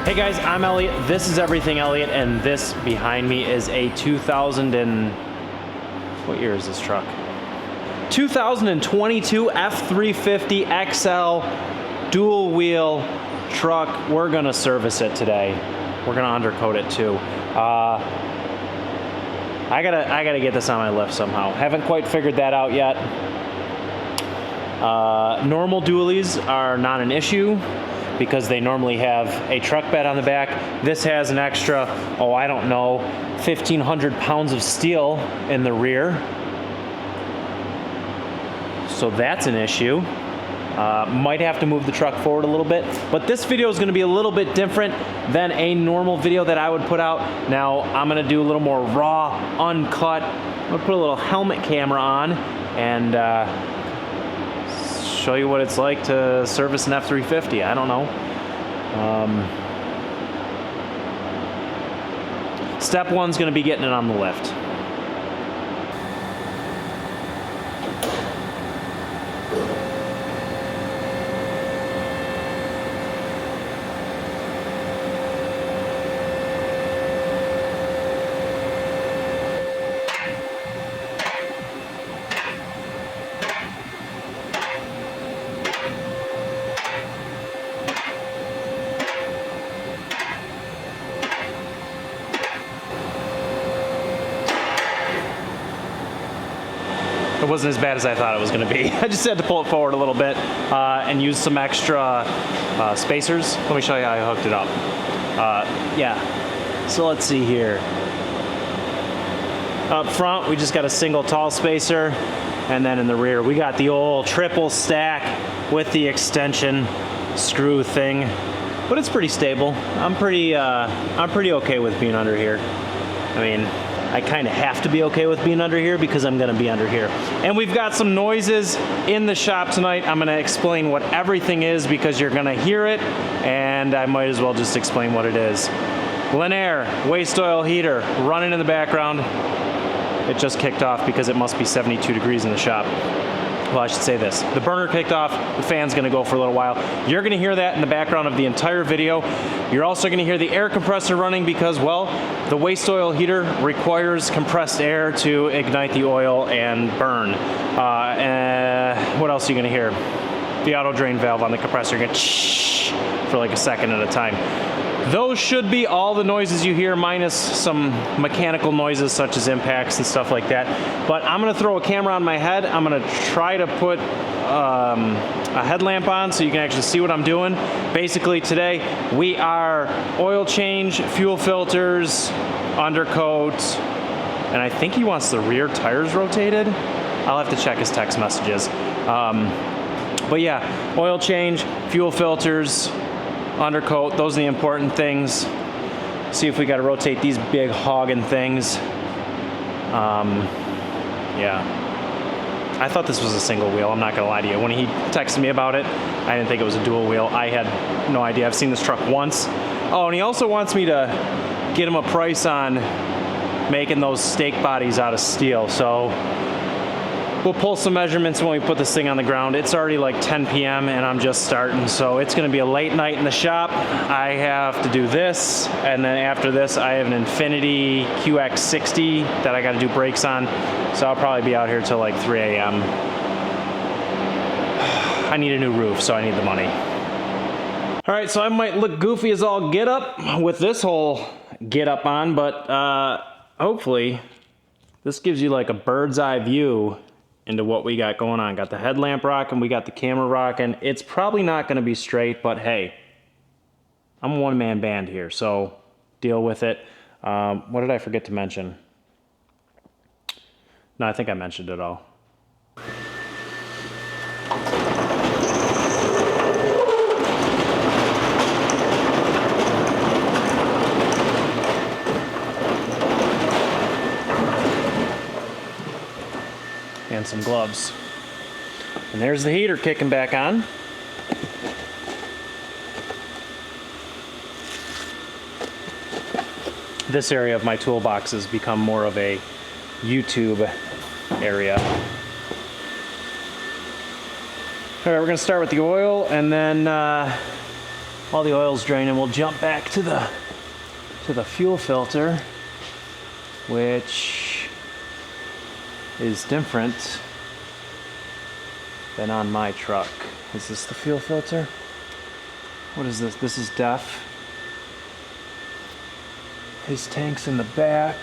Hey guys, I'm Elliott. This is Everything Elliott, and this behind me is a 2000 and... what year is this truck? 2022 F350 XL dual wheel truck. We're gonna service it today. We're gonna undercoat it too. I gotta get this on my lift somehow. Haven't quite figured that out yet. Normal dualies are not an issue because they normally have a truck bed on the back. This has an extra, I don't know, 1,500 pounds of steel in the rear. So that's an issue. Might have to move the truck forward a little bit, but this video is gonna be a little bit different than a normal video that I would put out. Now, I'm gonna do a little more raw, uncut. I'm gonna put a little helmet camera on and show you what it's like to service an F350. I don't know. Step one's gonna be getting it on the lift. It wasn't as bad as I thought it was going to be. I just had to pull it forward a little bit and use some extra spacers. Let me show you how I hooked it up. Yeah, so let's see here. Up front, we just got a single tall spacer, and then in the rear, we got the old triple stack with the extension screw thing. But it's pretty stable. I'm pretty okay with being under here. I mean, I kind of have to be okay with being under here because I'm gonna be under here. And we've got some noises in the shop tonight. I'm gonna explain what everything is because you're gonna hear it, and I might as well just explain what it is. Linear waste oil heater running in the background. It just kicked off because it must be 72 degrees in the shop. Well, I should say this. The burner kicked off, the fan's gonna go for a little while. You're gonna hear that in the background of the entire video. You're also gonna hear the air compressor running because, well, the waste oil heater requires compressed air to ignite the oil and burn. What else are you gonna hear? The auto drain valve on the compressor gonna shh for like a second at a time. Those should be all the noises you hear, minus some mechanical noises such as impacts and stuff like that. But I'm gonna throw a camera on my head. I'm gonna try to put a headlamp on so you can actually see what I'm doing. Basically today, we are oil change, fuel filters, undercoat, and I think he wants the rear tires rotated. I'll have to check his text messages. But yeah, oil change, fuel filters, undercoat, those are the important things. See if we got to rotate these big hogging things. Yeah, I thought this was a single wheel, I'm not gonna lie to you. When he texted me about it, I didn't think it was a dual wheel. I had no idea. I've seen this truck once. Oh, and he also wants me to get him a price on making those stake bodies out of steel. So we'll pull some measurements when we put this thing on the ground. It's already like 10 p.m. and I'm just starting, so it's gonna be a late night in the shop. I have to do this, and then after this, I have an Infinity QX60 that I gotta do brakes on, so I'll probably be out here till like 3 a.m. I need a new roof, so I need the money. All right, so I might look goofy as all get up with this whole get up on, but hopefully this gives you like a bird's eye view into what we got going on. Got the headlamp rocking, we got the camera rocking. It's probably not gonna be straight, but hey, I'm a one-man band here, so deal with it. What did I forget to mention? No, I think I mentioned it all. And some gloves. And there's the heater kicking back on. This area of my toolbox has become more of a YouTube area. All right, we're gonna start with the oil, and then While the oil's draining, we'll jump back to the fuel filter, which is different than on my truck. Is this the fuel filter? What is this? This is DEF. His tank's in the back.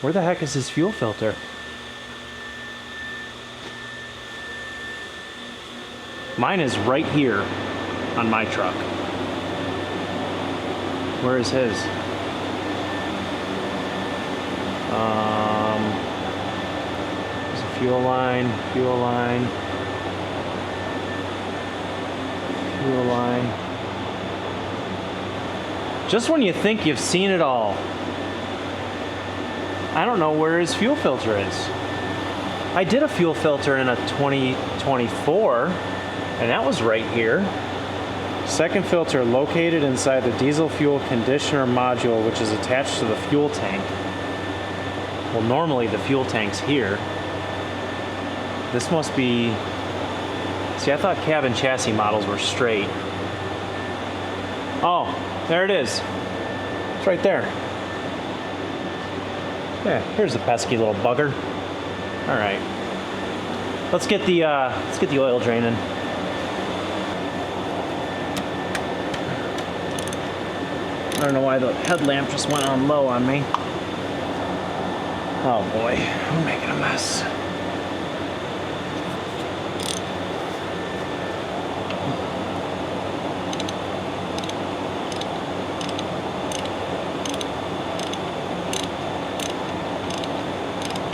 Where the heck is his fuel filter? Mine is right here on my truck. Where is his? There's a fuel line, fuel line, fuel line. Just when you think you've seen it all, I don't know where his fuel filter is. I did a fuel filter in a 2024, and that was right here. Second filter located inside the diesel fuel conditioner module, which is attached to the fuel tank. Well, normally the fuel tank's here. This must be... See, I thought cab and chassis models were straight. Oh, there it is. It's right there. Yeah, here's the pesky little bugger. All right, let's get the oil draining. I don't know why the headlamp just went on low on me. Oh boy, I'm making a mess.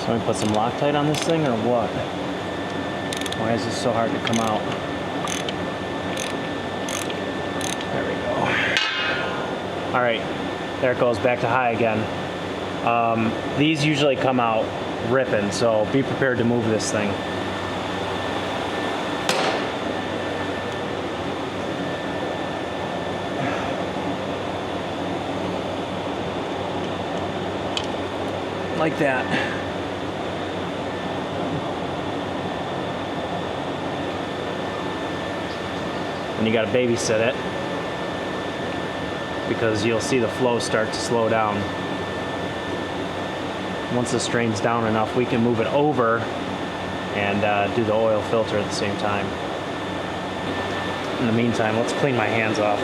So we put some Loctite on this thing or what? Why is this so hard to come out? There we go. All right, there it goes, back to high again. These usually come out ripping, so be prepared to move this thing. Like that. And you got to babysit it, because you'll see the flow start to slow down. Once the strain's down enough, we can move it over and do the oil filter at the same time. In the meantime, let's clean my hands off.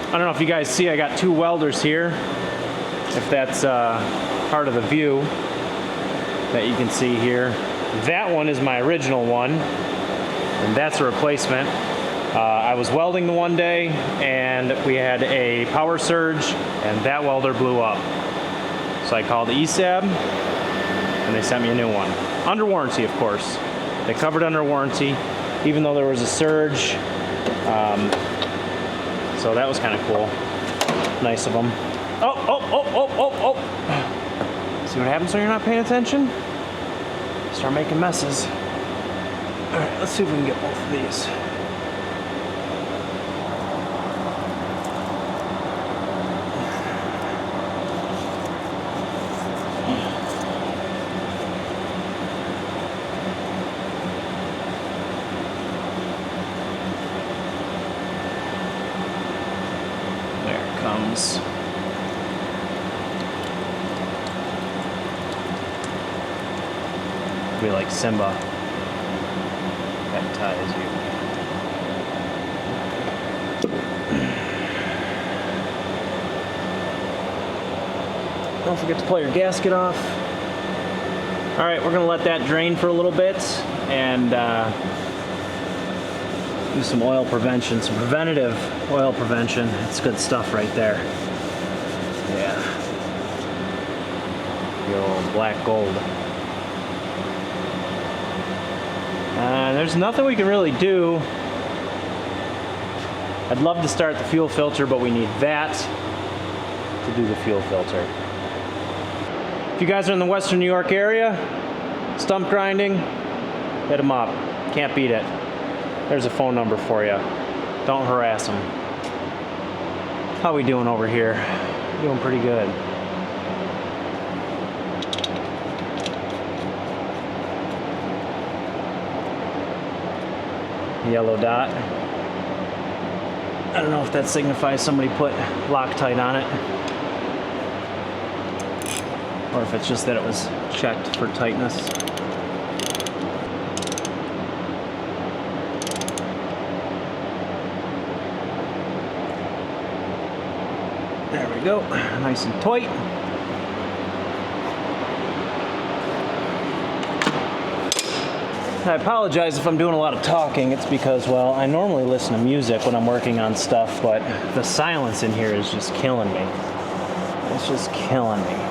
I don't know if you guys see, I got two welders here. If that's part of the view that you can see here. That one is my original one, and that's a replacement. I was welding the one day, and we had a power surge, and that welder blew up. So I called ESAB, and they sent me a new one. Under warranty, of course. They covered under warranty, even though there was a surge. So that was kind of cool. Nice of them. Oh. See what happens when you're not paying attention? Start making messes. All right, let's see if we can get both of these. There it comes. Be like Simba. Baptize you. Don't forget to pull your gasket off. All right, we're gonna let that drain for a little bit and do some oil prevention, some preventative oil prevention. It's good stuff right there. Yeah. The old black gold. There's nothing we can really do. I'd love to start the fuel filter, but we need that to do the fuel filter. If you guys are in the Western New York area, stump grinding, hit them up. Can't beat it. There's a phone number for you. Don't harass them. How we doing over here? Doing pretty good. Yellow dot. I don't know if that signifies somebody put Loctite on it, or if it's just that it was checked for tightness. There we go, nice and tight. I apologize if I'm doing a lot of talking. It's because, well, I normally listen to music when I'm working on stuff, but the silence in here is just killing me. It's just killing me.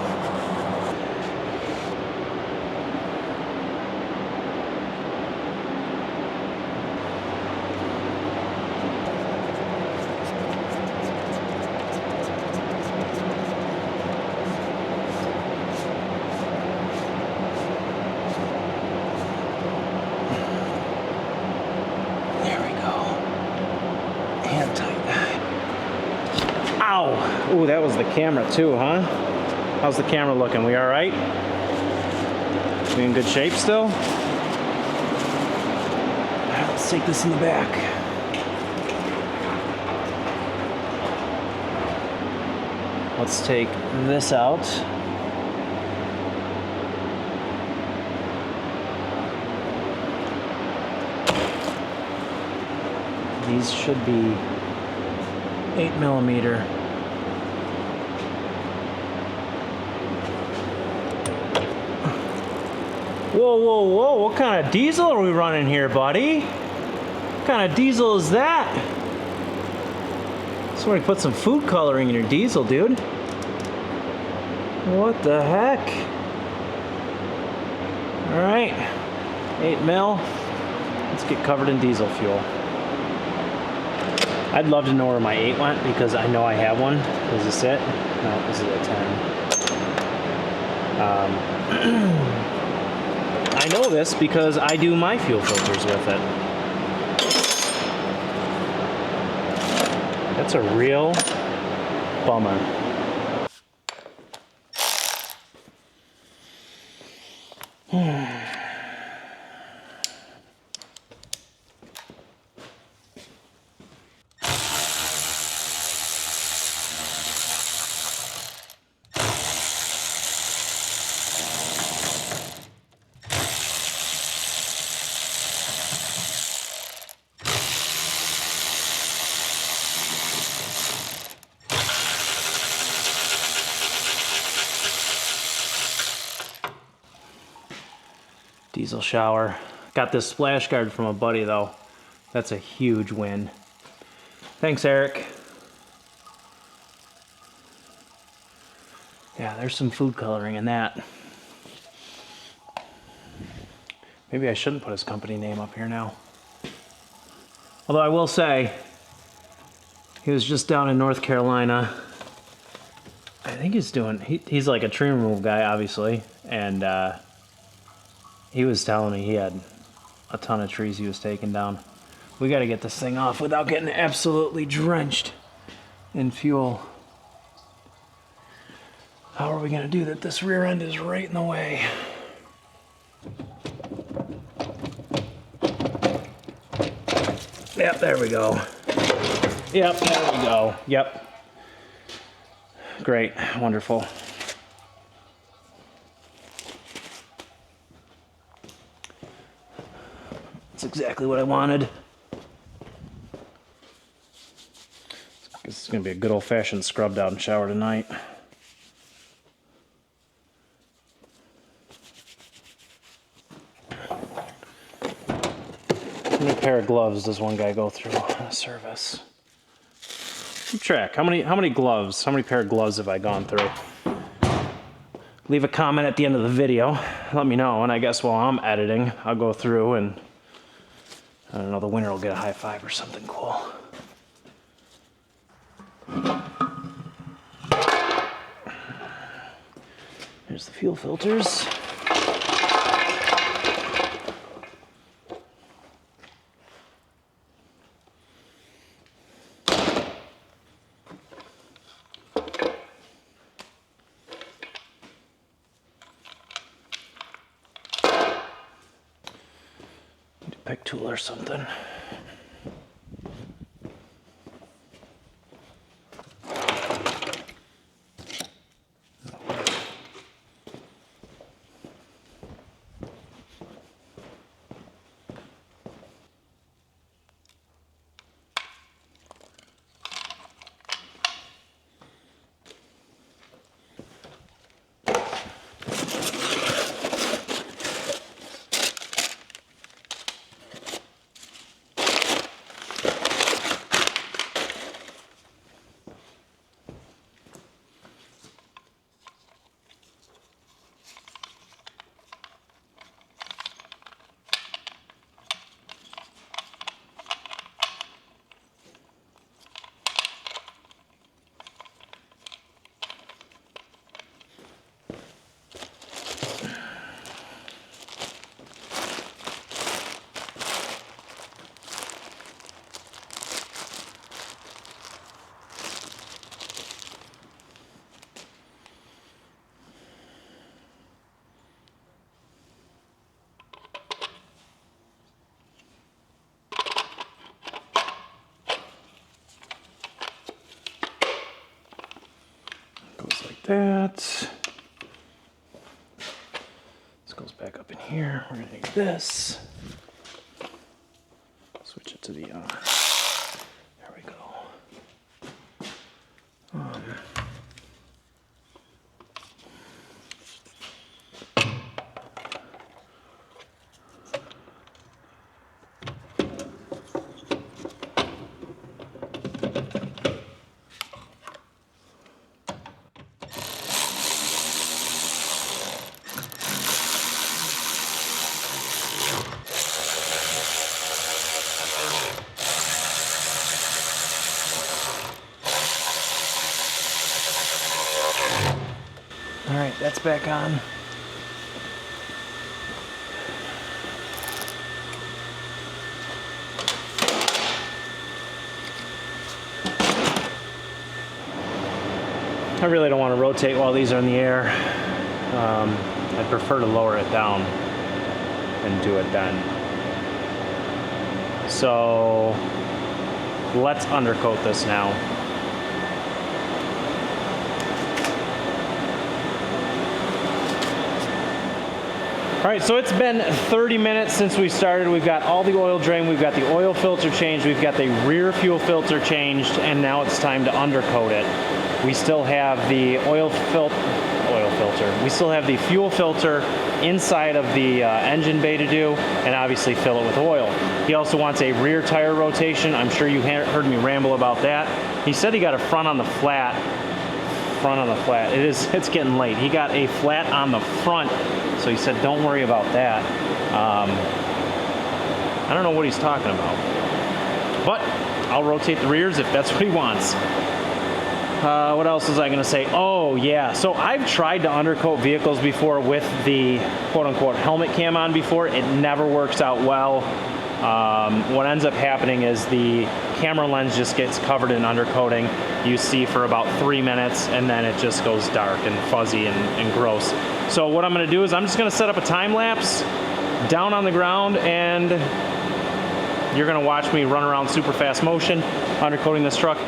Ooh, that was the camera too, huh? How's the camera looking? We all right? We in good shape still? Let's take this in the back. Let's take this out. These should be 8mm. Whoa, whoa, whoa, what kind of diesel are we running here, buddy? What kind of diesel is that? Somebody put some food coloring in your diesel, dude. What the heck? All right, 8mm. Let's get covered in diesel fuel. I'd love to know where my 8 went because I know I have one. Is this it? No, this is a 10. I know this because I do my fuel filters with it. That's a real bummer. Diesel shower. Got this splash guard from a buddy though. That's a huge win. Thanks, Eric. Yeah, there's some food coloring in that. Maybe I shouldn't put his company name up here now. Although I will say, he was just down in North Carolina. I think he's doing, he's like a tree removal guy, obviously. And he was telling me he had a ton of trees he was taking down. We got to get this thing off without getting absolutely drenched in fuel. How are we going to do that? This rear end is right in the way. Yep, there we go. Yep, there we go. Yep. Great, wonderful. That's exactly what I wanted. This is going to be a good old-fashioned scrub down shower tonight. How many pair of gloves does one guy go through on a service? Keep track. How many gloves? How many pair of gloves have I gone through? Leave a comment at the end of the video. Let me know, and I guess while I'm editing, I'll go through and I don't know, the winner will get a high five or something cool. Here's the fuel filters. pick tool or something. Goes like that. This goes back up in here. We're gonna take this. Switch it to the there we go. All right, that's back on. I really don't want to rotate while these are in the air. I'd prefer to lower it down and do it then. So let's undercoat this now. All right, so it's been 30 minutes since we started. We've got all the oil drained, we've got the oil filter changed, we've got the rear fuel filter changed, and now it's time to undercoat it. We still have the oil filter. We still have the fuel filter inside of the engine bay to do, and obviously fill it with oil. He also wants a rear tire rotation. I'm sure you heard me ramble about that. He said he got a front on the flat. It's getting late. He got a flat on the front, so he said don't worry about that. I don't know what he's talking about, but I'll rotate the rears if that's what he wants. What else was I going to say? Oh yeah, so I've tried to undercoat vehicles before with the quote-unquote helmet cam on before. It never works out well. What ends up happening is the camera lens just gets covered in undercoating. You see for about 3 minutes, and then it just goes dark and fuzzy and gross. So what I'm going to do is I'm just going to set up a time lapse down on the ground, and you're going to watch me run around super fast motion undercoating this truck.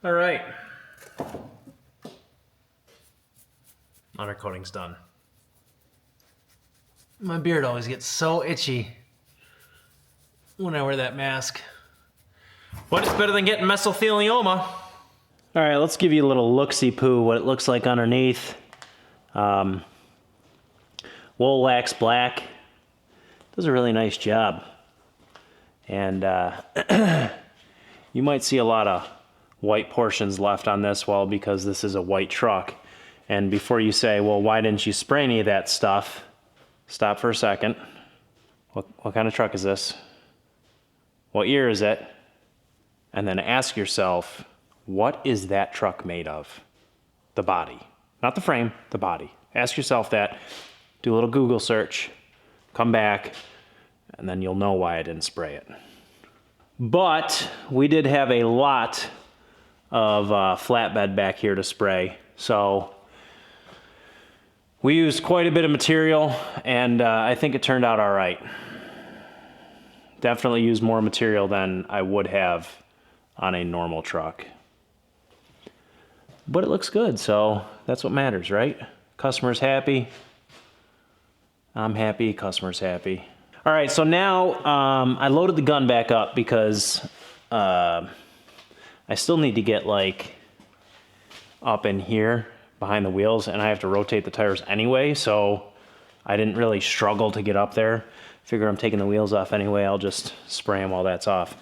All right, undercoating's done. My beard always gets so itchy when I wear that mask, but it's better than getting mesothelioma. All right, let's give you a little look-see-poo, what it looks like underneath. Woolax Black does a really nice job. And you might see a lot of white portions left on this well because this is a white truck. And before you say, well, why didn't you spray any of that stuff? Stop for a second. What kind of truck is this? What year is it? And then ask yourself, what is that truck made of? The body. Not the frame, the body. Ask yourself that. Do a little Google search. Come back. And then you'll know why I didn't spray it. But we did have a lot of flatbed back here to spray. So we used quite a bit of material, and I think it turned out all right. Definitely used more material than I would have on a normal truck. But it looks good, so that's what matters, right? Customer's happy. I'm happy, customer's happy. All right, so now I loaded the gun back up because I still need to get like up in here behind the wheels, and I have to rotate the tires anyway, so I didn't really struggle to get up there. Figure I'm taking the wheels off anyway, I'll just spray them while that's off.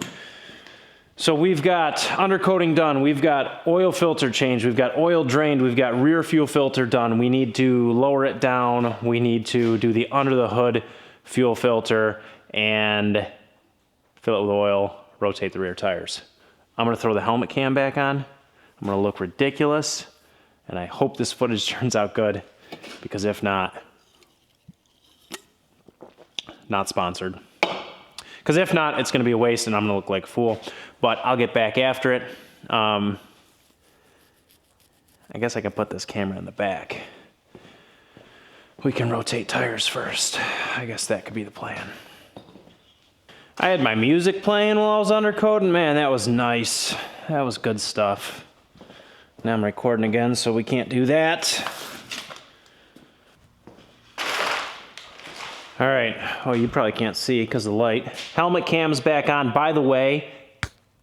So we've got undercoating done, we've got oil filter changed, we've got oil drained, we've got rear fuel filter done, we need to lower it down, we need to do the under the hood fuel filter and fill it with oil, rotate the rear tires. I'm gonna throw the helmet cam back on, I'm gonna look ridiculous, and I hope this footage turns out good, because if not sponsored. Because if not, it's gonna be a waste and I'm gonna look like a fool, but I'll get back after it. I guess I can put this camera in the back. We can rotate tires first. I guess that could be the plan. I had my music playing while I was undercoating. Man, that was nice. That was good stuff. Now I'm recording again, so we can't do that. All right, oh, you probably can't see because of the light. Helmet cam's back on. By the way,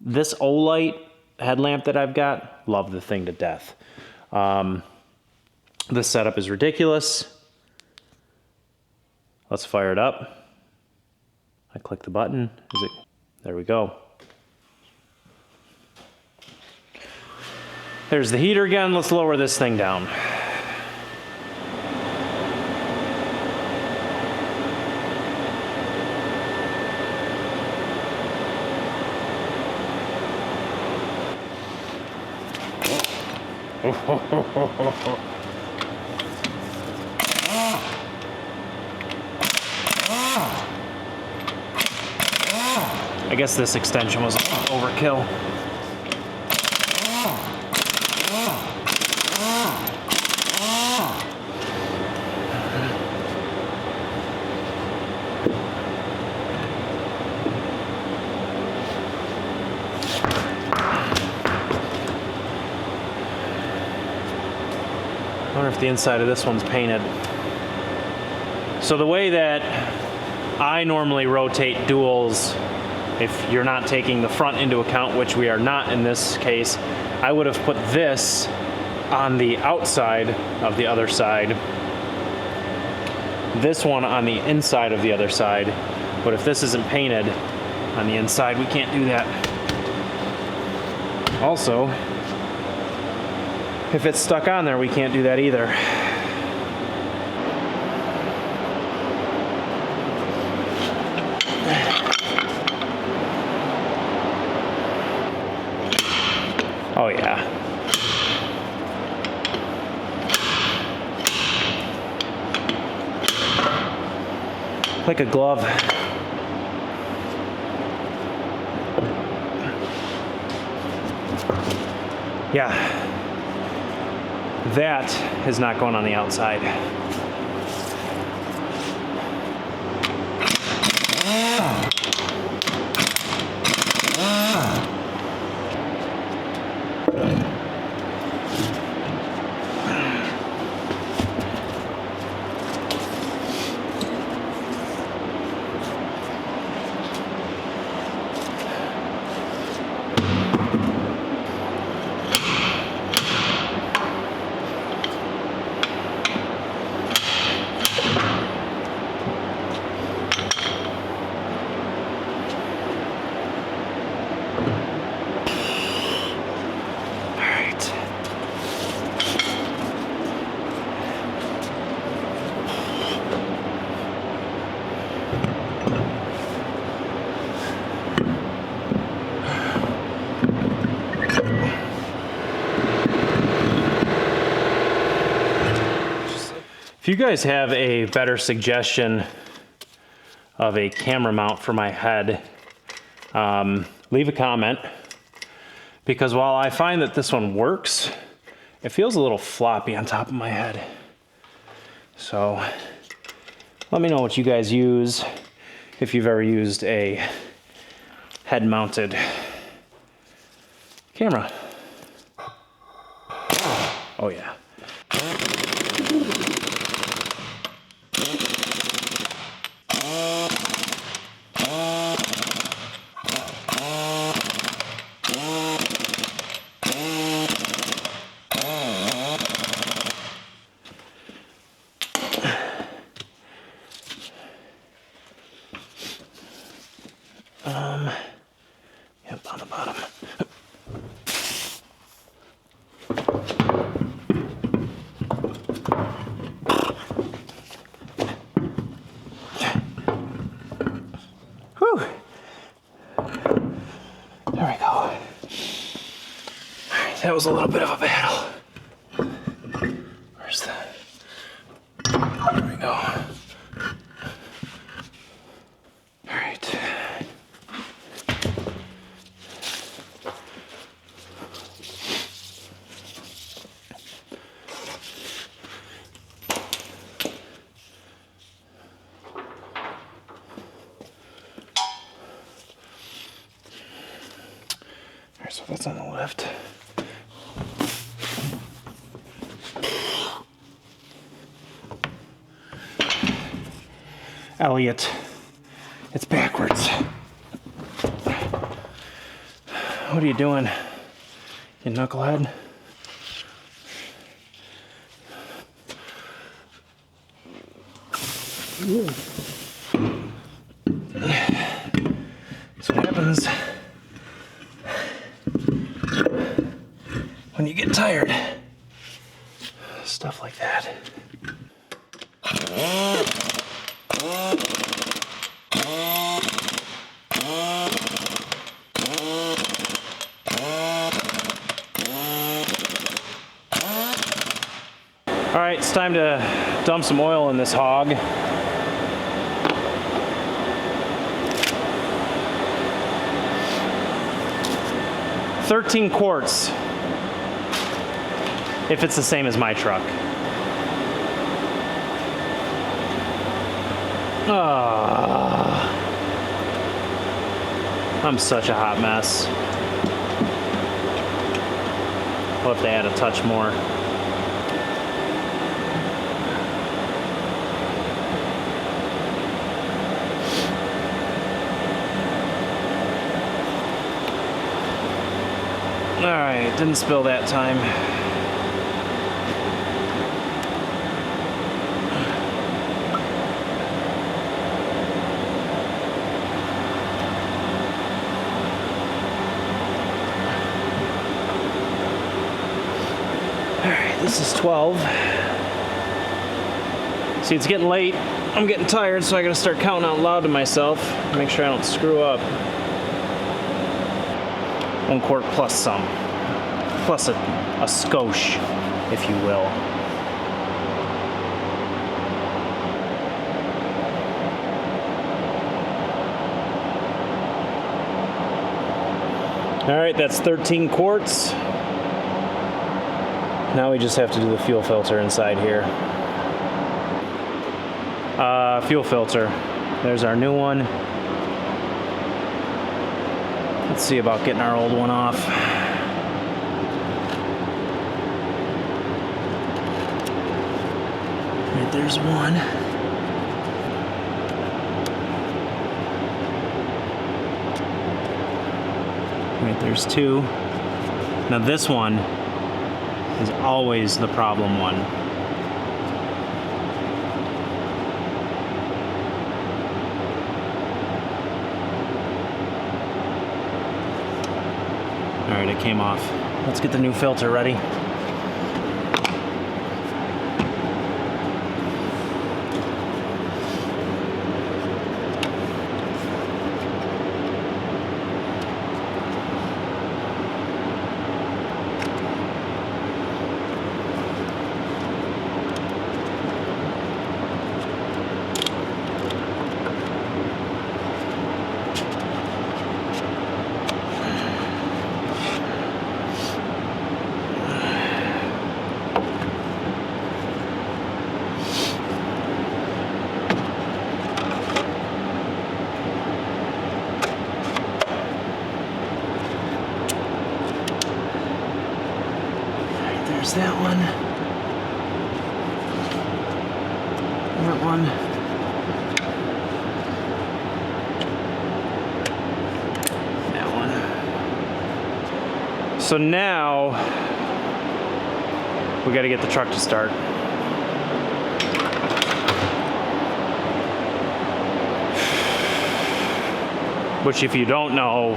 this Olight headlamp that I've got, love the thing to death. This setup is ridiculous. Let's fire it up. I click the button. There we go. There's the heater again. Let's lower this thing down. I guess this extension was overkill. I wonder if the inside of this one's painted. So the way that I normally rotate duals, if you're not taking the front into account, which we are not in this case, I would have put this on the outside of the other side, this one on the inside of the other side. But if this isn't painted on the inside, we can't do that. Also, if it's stuck on there, we can't do that either. Oh yeah. Like a glove. Yeah. That is not going on the outside. If you guys have a better suggestion of a camera mount for my head, leave a comment, because while I find that this one works, it feels a little floppy on top of my head. So let me know what you guys use, if you've ever used a head-mounted camera. Oh yeah. Yep, on the bottom. Whew. There we go. All right, that was a little bit of a battle. Where's the... There we go. All right. So that's on the left. Elliott, it's backwards. What are you doing, you knucklehead? That's what happens when you get tired. Stuff like that. All right, it's time to dump some oil in this hog. $13 quarts, if it's the same as my truck. I'm such a hot mess. I'll have to add a touch more. All right, didn't spill that time. All right, this is 12. See, it's getting late. I'm getting tired, so I gotta start counting out loud to myself. Make sure I don't screw up. 1 quart plus some. Plus a skosh, if you will. All right, that's 13 quarts. Now we just have to do the fuel filter inside here. Fuel filter. There's our new one. Let's see about getting our old one off. Right, there's one. Right, there's two. Now this one is always the problem one. All right, it came off. Let's get the new filter ready. There's that one. That one. That one. So now we got to get the truck to start. Which, if you don't know,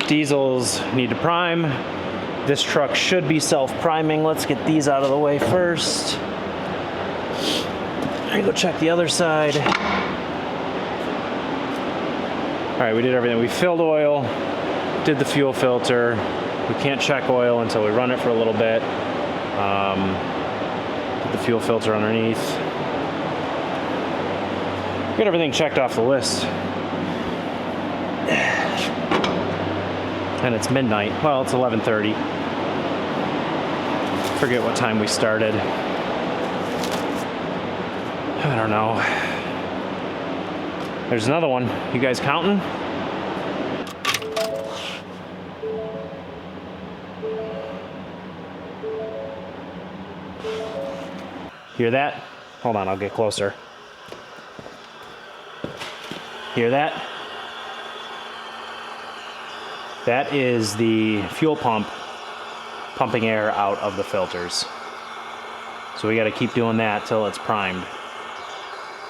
diesels need to prime. This truck should be self-priming. Let's get these out of the way first. I go check the other side. All right, we did everything. We filled oil, did the fuel filter. We can't check oil until we run it for a little bit. Put the fuel filter underneath. Get everything checked off the list. And it's midnight. Well, it's 11:30. Forget what time we started. I don't know. There's another one. You guys counting? Hear that? Hold on, I'll get closer. Hear that? That is the fuel pump pumping air out of the filters. So we got to keep doing that till it's primed.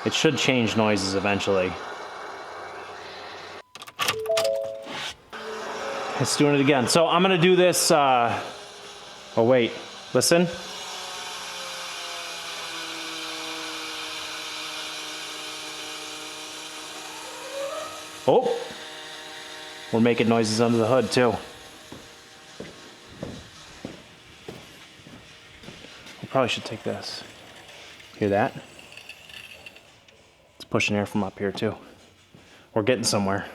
It should change noises eventually. It's doing it again. So I'm gonna do this, oh wait, listen. Oh, we're making noises under the hood too. We probably should take this. Hear that? It's pushing air from up here too. We're getting somewhere.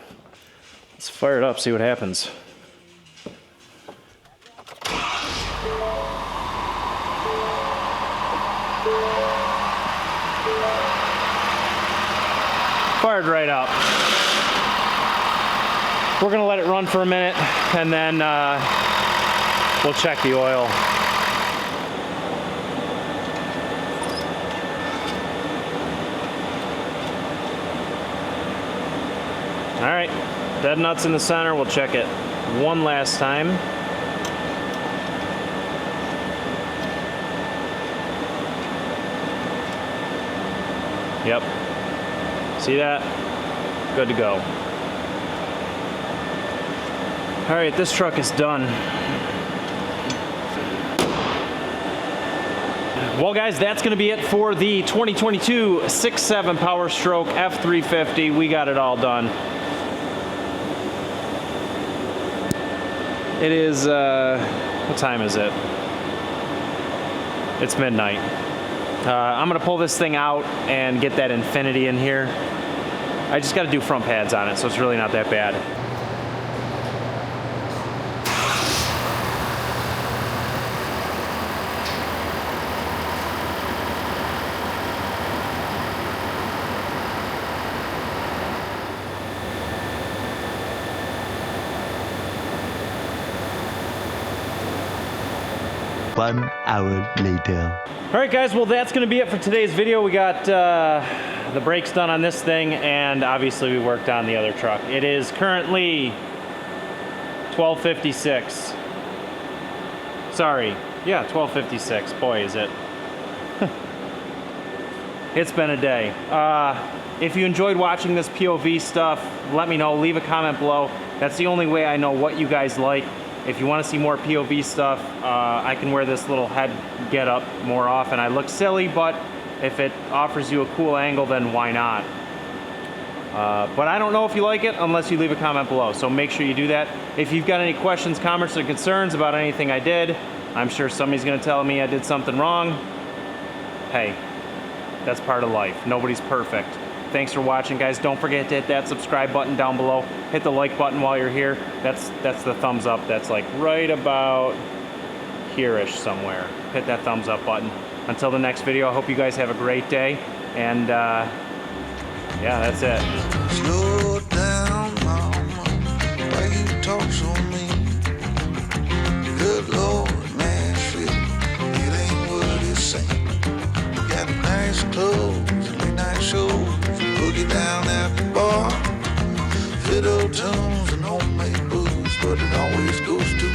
Let's fire it up, see what happens. Fired right up. We're gonna let it run for a minute and then we'll check the oil. All right, dead nuts in the center. We'll check it one last time. Yep. See that? Good to go. All right, this truck is done. Well, guys, that's gonna be it for the 2022 6.7 Power Stroke F350. We got it all done. It is, what time is it? It's midnight. I'm gonna pull this thing out and get that Infinity in here. I just gotta do front pads on it, so it's really not that bad. One hour later. All right, guys, well, that's gonna be it for today's video. We got the brakes done on this thing, and obviously we worked on the other truck. It is currently 12:56. Sorry, yeah, 12:56. Boy, is it. It's been a day. If you enjoyed watching this POV stuff, let me know. Leave a comment below. That's the only way I know what you guys like. If you want to see more POV stuff, I can wear this little head get up more often. I look silly, but if it offers you a cool angle, then why not? But I don't know if you like it unless you leave a comment below, so make sure you do that. If you've got any questions, comments, or concerns about anything I did, I'm sure somebody's going to tell me I did something wrong. Hey, that's part of life. Nobody's perfect. Thanks for watching, guys. Don't forget to hit that subscribe button down below. Hit the like button while you're here. That's the thumbs up. That's like right about here-ish somewhere. Hit that thumbs up button. Until the next video, I hope you guys have a great day. And yeah, that's it. Slow down, mama, why you talk so mean? Good Lord, Nashville, it ain't what it seems. Got nice clothes, late night shows, boogie down at the bar, fiddle tunes and homemade booze, but it always goes to